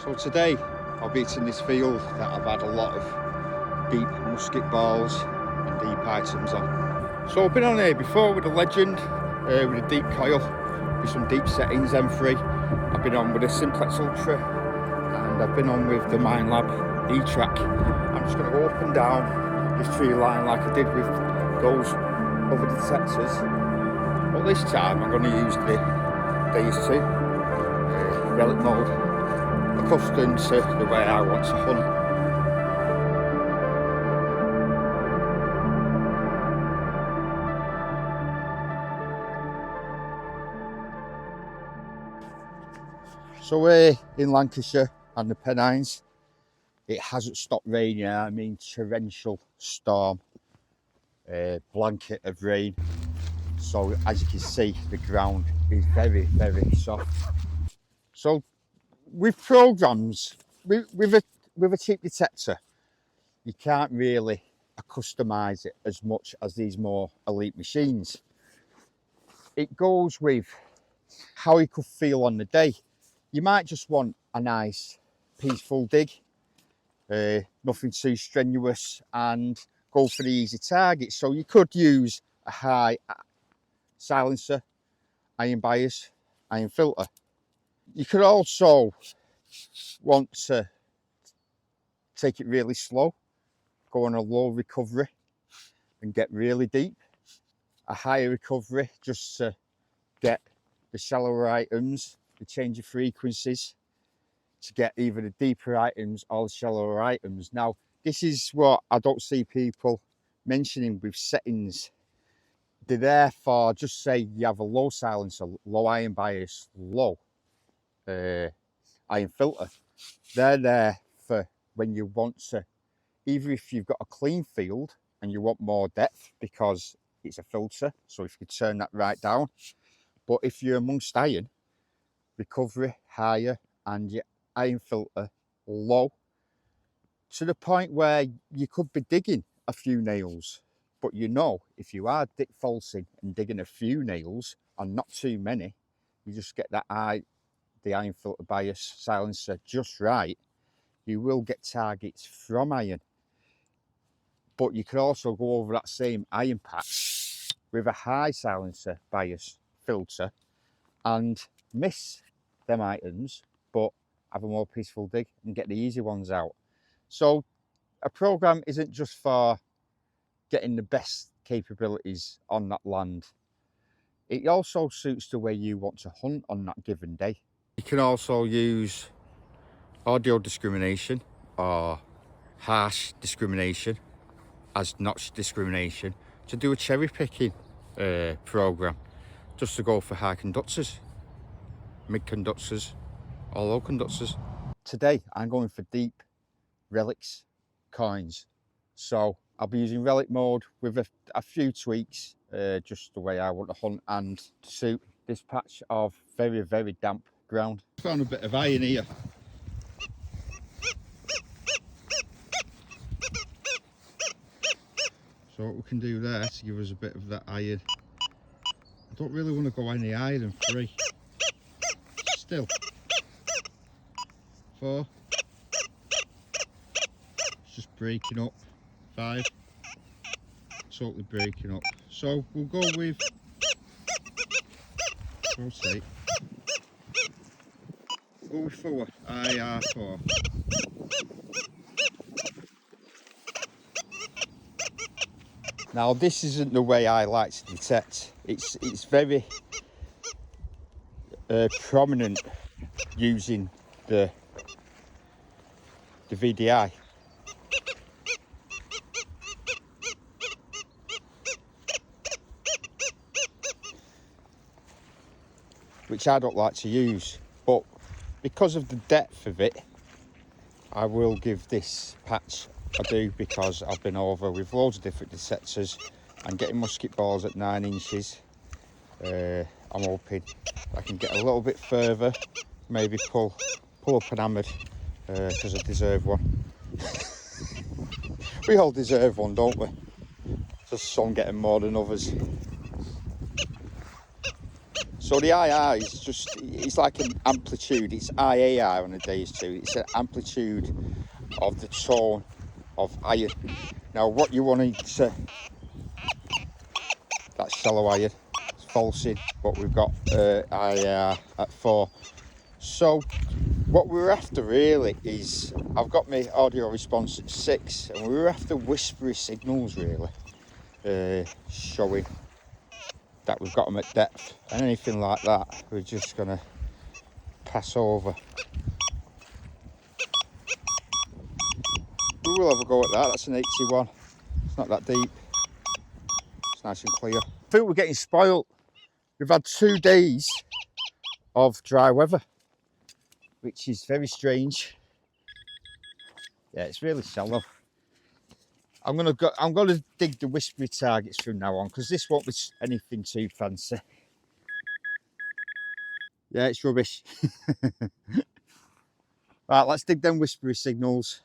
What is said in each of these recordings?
So today I'll be in this field that I've had a lot of deep musket balls and deep items on. So I've been on here before with a legend, with a deep coil, with some deep settings M3. I've been on with a Simplex Ultra, and I've been on with the Mine Lab E-Track. I'm just going to go up and down this tree line like I did with those other detectors. But this time I'm going to use the Deus 2 Relic mode, accustomed to the way I want to hunt. So we're in Lancashire and the Pennines. It hasn't stopped raining. I mean torrential storm, blanket of rain. So as you can see, the ground is very, very soft. So with programs, with a cheap detector, you can't really customize it as much as these more elite machines. It goes with how you could feel on the day. You might just want a nice peaceful dig, nothing too strenuous, and go for the easy target. So you could use a high silencer, iron bias, iron filter. You could also want to take it really slow, go on a low recovery and get really deep. A higher recovery just to get the shallower items, the change of frequencies, to get either the deeper items or the shallower items. Now, this is what I don't see people mentioning with settings. They're there for, just say you have a low silencer, low iron bias, low iron filter. They're there for when you want to, either if you've got a clean field and you want more depth because it's a filter, so if you could turn that right down. But if you're amongst iron, recovery higher and your iron filter low, to the point where you could be digging a few nails, but you know if you are falsing and digging a few nails and not too many, you just get that the iron filter bias silencer just right, you will get targets from iron. But you could also go over that same iron patch with a high silencer bias filter and miss them items, but have a more peaceful dig and get the easy ones out. So a program isn't just for getting the best capabilities on that land. It also suits the way you want to hunt on that given day. You can also use audio discrimination or harsh discrimination as notch discrimination to do a cherry picking program, just to go for high conductors, mid conductors or low conductors. Today I'm going for deep relics coins, so I'll be using relic mode with a few tweaks, just the way I want to hunt and to suit this patch of very, very damp ground. Found a bit of iron here. So what we can do there to give us a bit of that iron. I don't really want to go any higher than 3. Still. 4. It's just breaking up. 5. Totally breaking up. So we'll go with rotate. Go with 4. IR4. Now this isn't the way I like to detect. It's very prominent using the VDI. Which I don't like to use, but because of the depth of it, I will give this patch a do, because I've been over with loads of different detectors and getting musket balls at 9 inches. I'm hoping I can get a little bit further, maybe pull up an hammered, because I deserve one. We all deserve one, don't we? Just some getting more than others. So the IR is just, it's like an amplitude, it's IAR on a Deus 2, it's an amplitude of the tone of iron. Now what you want to, that's shallow iron, it's falsing, but we've got IAR at 4. So what we're after really is, I've got my audio response at 6, and we're after whispery signals really, showing that we've got them at depth, and anything like that we're just going to pass over. We will have a go at that. That's an 81. It's not that deep. It's nice and clear. I think we're getting spoilt. We've had 2 days of dry weather, which is very strange. Yeah, it's really shallow. I'm gonna dig the whispery targets from now on, because this won't be anything too fancy. Yeah, it's rubbish. Right, let's dig them whispery signals.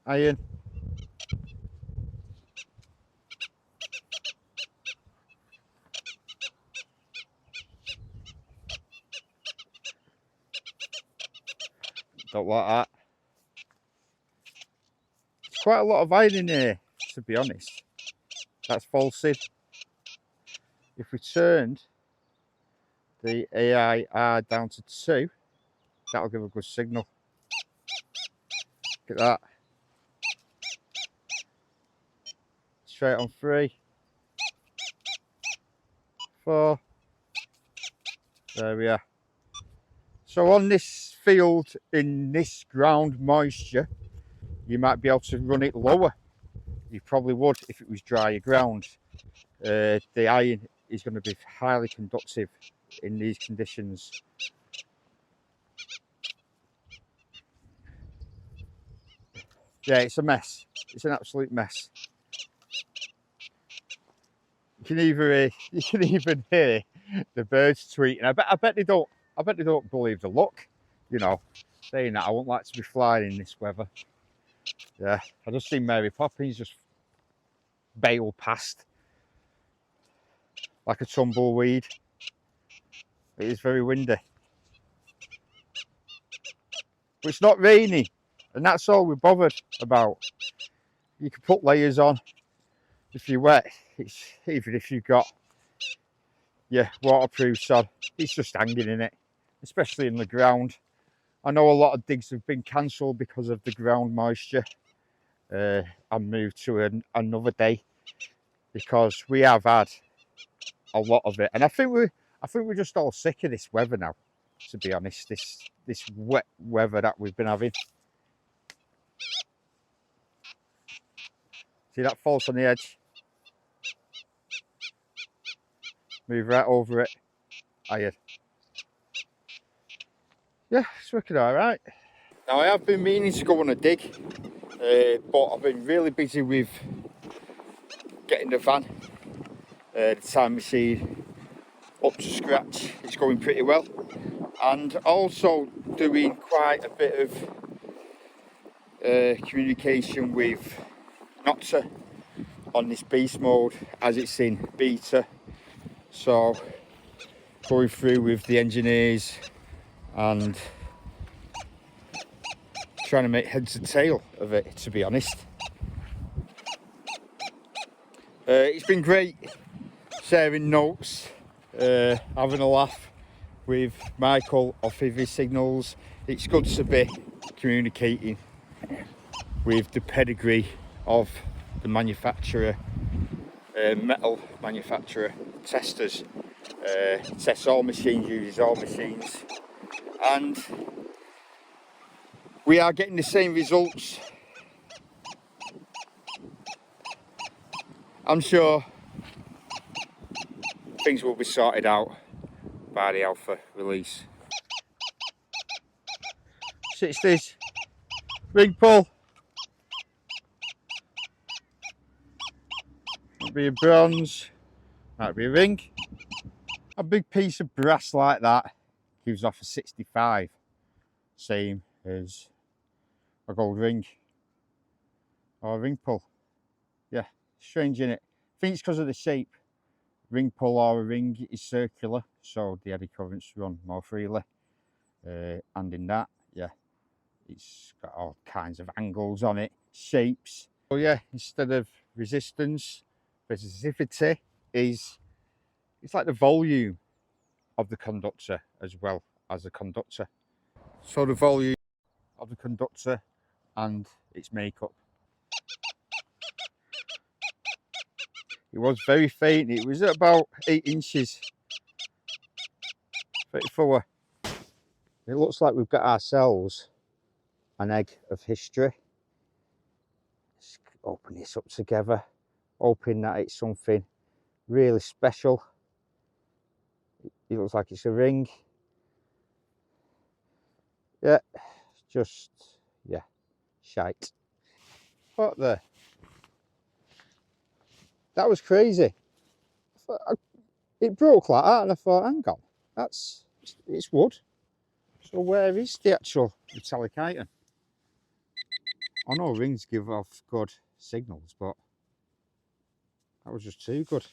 Iron. Don't like that. There's quite a lot of iron in here, to be honest. That's falsing. If we turned the AIR down to 2, that'll give a good signal. Look at that. Straight on 3, 4. There we are. So on this field, in this ground moisture, you might be able to run it lower. You probably would if it was drier ground. The iron is going to be highly conductive in these conditions. Yeah, it's a mess. It's an absolute mess. You can even hear the birds tweeting. I bet they don't believe the luck. You know, saying that, I wouldn't like to be flying in this weather. Yeah, I just seen Mary Poppins just bail past like a tumbleweed. It is very windy, but it's not rainy, and that's all we're bothered about. You can put layers on if you're wet. Even if you've got your waterproof sod, it's just hanging in it, especially in the ground. I know a lot of digs have been cancelled because of the ground moisture. I moved to another day because we have had a lot of it, and I think we're just all sick of this weather now, to be honest. This wet weather that we've been having. See that false on the edge? Move right over it. Iron. Yeah, it's working all right. Now I have been meaning to go on a dig, but I've been really busy with getting the van, the time machine up to scratch. It's going pretty well, and also doing quite a bit of communication with NOKTA on this beast mode as it's in beta. So going through with the engineers and trying to make heads and tail of it, to be honest. It's been great sharing notes, having a laugh with Michael off of his signals. It's good to be communicating with the pedigree of the manufacturer, metal manufacturer, Testors. Tests all machines, uses all machines, and we are getting the same results. I'm sure things will be sorted out by the alpha release. 60s, ring pull. Might be a bronze, might be a ring. A big piece of brass like that gives off a 65, same as a gold ring or a ring pull. Yeah, strange, innit? I think it's because of the shape ring pull or a ring is circular, so the eddy currents run more freely. And in that, yeah, it's got all kinds of angles on it, shapes. So yeah, instead of resistance, resistivity is, it's like the volume of the conductor as well as the conductor. So the volume of the conductor and its makeup. It was very faint. It was at about 8 inches. 34. It looks like we've got ourselves an egg of history. Let's open this up together, hoping that it's something really special. It looks like it's a ring. Yeah, just, yeah, shite. What the? That was crazy. It broke like that and I thought, hang on, it's wood. So where is the actual metallic item? I know rings give off good signals, but that was just too good.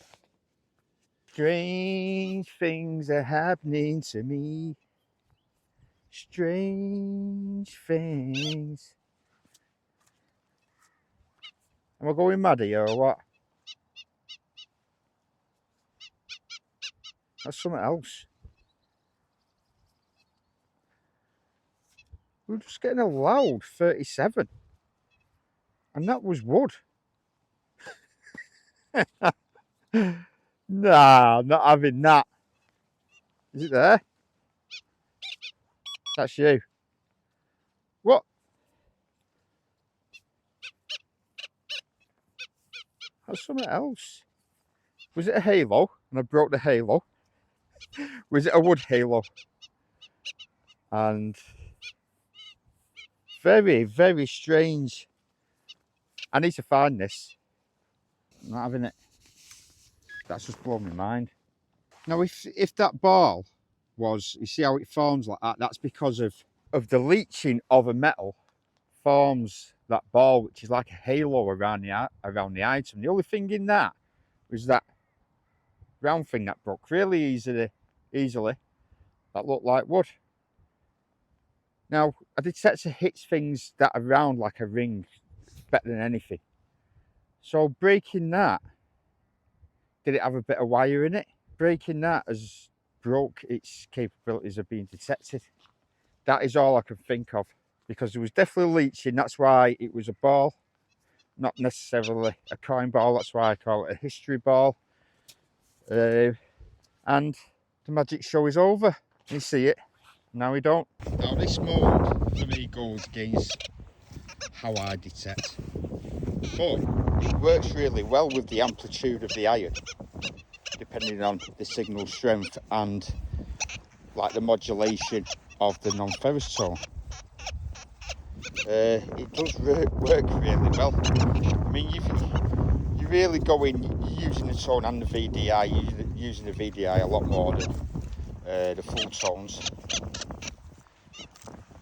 Strange things are happening to me. Strange things. Am I going mad here or what? That's something else. We were just getting a loud 37. And that was wood. Nah, I'm not having that. Is it there? That's you. What? That's something else. Was it a halo? And I broke the halo. Was it a wood halo? And very, very strange. I need to find this. I'm not having it. That's just blown my mind. Now, if that ball was, you see how it forms like that? That's because of the leaching of a metal forms that ball, which is like a halo around the item. The only thing in that was that round thing that broke really easily. That looked like wood. Now, a detector hits things that are round like a ring better than anything. So breaking that, did it have a bit of wire in it? Breaking that has broke its capabilities of being detected. That is all I can think of, because there was definitely leaching. That's why it was a ball, not necessarily a coin ball. That's why I call it a history ball. And the magic show is over. You see it, now we don't. Now this mode for me goes against how I detect, but it works really well with the amplitude of the iron, depending on the signal strength and like the modulation of the non-ferrous tone. It does work really well. I mean, you really go in using the tone and the VDI, using the VDI a lot more than the full tones.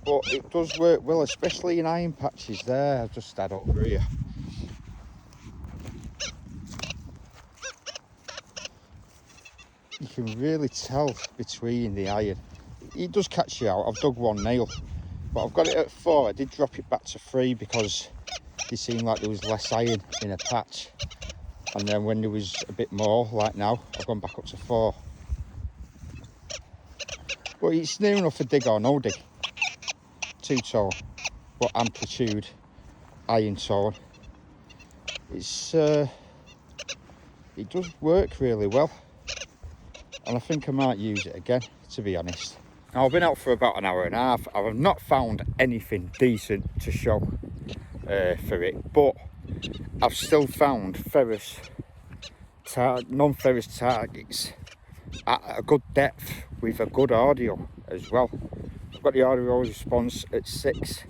But it does work well, especially in iron patches there. I've just had over here. You can really tell between the iron. It does catch you out. I've dug one nail, but I've got it at 4. I did drop it back to 3 because it seemed like there was less iron in a patch. And then when there was a bit more, like now, I've gone back up to 4. But it's near enough a dig or no dig. 2-tone, but amplitude, iron tone. It's it does work really well, and I think I might use it again, to be honest. Now, I've been out for about an hour and a half. I have not found anything decent to show for it, but I've still found non-ferrous targets at a good depth with a good audio as well. I've got the audio response at 6.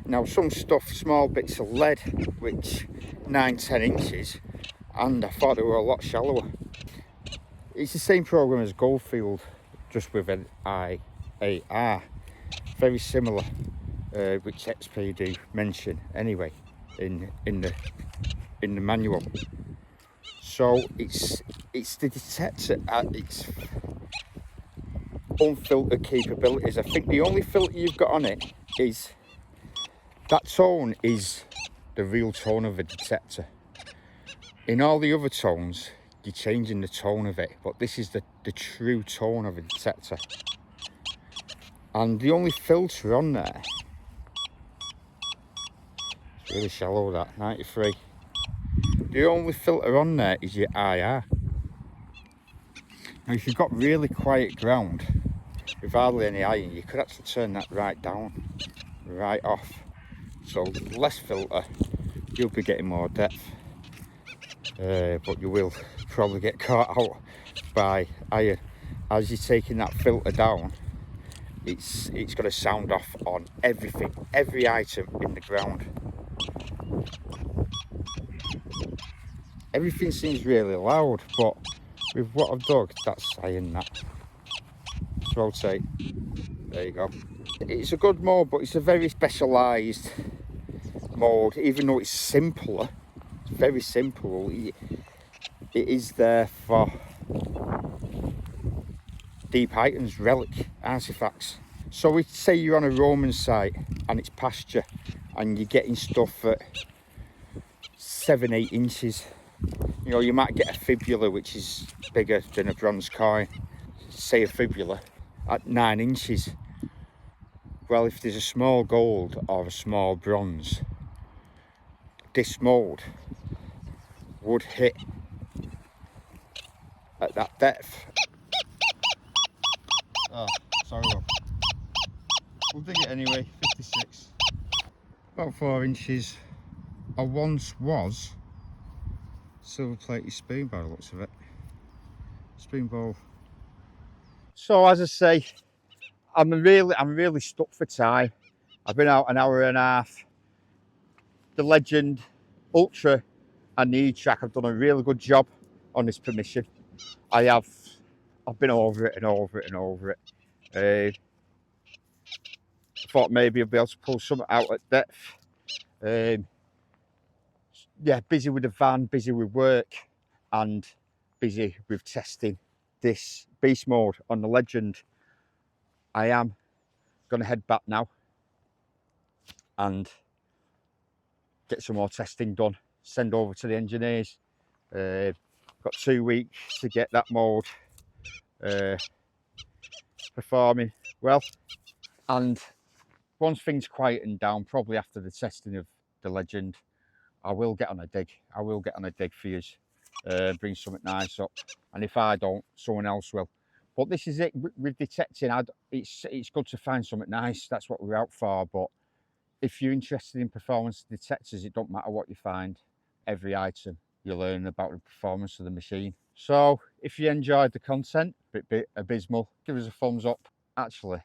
Now, some stuff, small bits of lead, which 9-10 inches, and I thought they were a lot shallower. It's the same program as Goldfield, just with an IAR, very similar, which XP do mention anyway in the manual. So it's the detector at its unfiltered capabilities. I think the only filter you've got on it is that tone is the real tone of a detector. In all the other tones, you're changing the tone of it, but this is the true tone of a detector. And the only filter on there, it's really shallow, that 93. The only filter on there is your IR. Now if you've got really quiet ground with hardly any iron, you could actually turn that right down, right off. So less filter, you'll be getting more depth, but you will probably get caught out by iron. As you're taking that filter down, it's going to sound off on everything, every item in the ground. Everything seems really loud, but with what I've dug, that's saying that. So I'll say, there you go. It's a good mode, but it's a very specialised mode. Even though it's simpler, it's very simple. It is there for deep items, relic artifacts. So we say you're on a Roman site and it's pasture, and you're getting stuff at 7-8 inches. You know, you might get a fibula which is bigger than a bronze coin, say a fibula at 9 inches. Well, if there's a small gold or a small bronze, this mode would hit at that depth. Oh, sorry, Rob. We'll dig it anyway. 56, about 4 inches. I once was silver plated spoon by the looks of it. Spoon bowl. So as I say, I'm really stuck for time. I've been out an hour and a half. The Legend, Ultra and the E-Track have done a really good job on this permission. I've been over it and over it and over it. Thought maybe I'd be able to pull something out at depth. Yeah, busy with the van, busy with work, and busy with testing this beast mode on the Legend. I am going to head back now and get some more testing done, send over to the engineers. Got 2 weeks to get that mode performing well, and once things quieten down, probably after the testing of the Legend, I will get on a dig. I will get on a dig for you, bring something nice up, and if I don't, someone else will. But this is it with detecting. It's good to find something nice. That's what we're out for. But if you're interested in performance detectors, it don't matter what you find. Every item you learn about the performance of the machine. So if you enjoyed the content, bit abysmal, give us a thumbs up. Actually,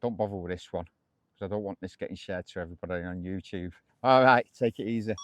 don't bother with this one, because I don't want this getting shared to everybody on YouTube. All right, take it easy.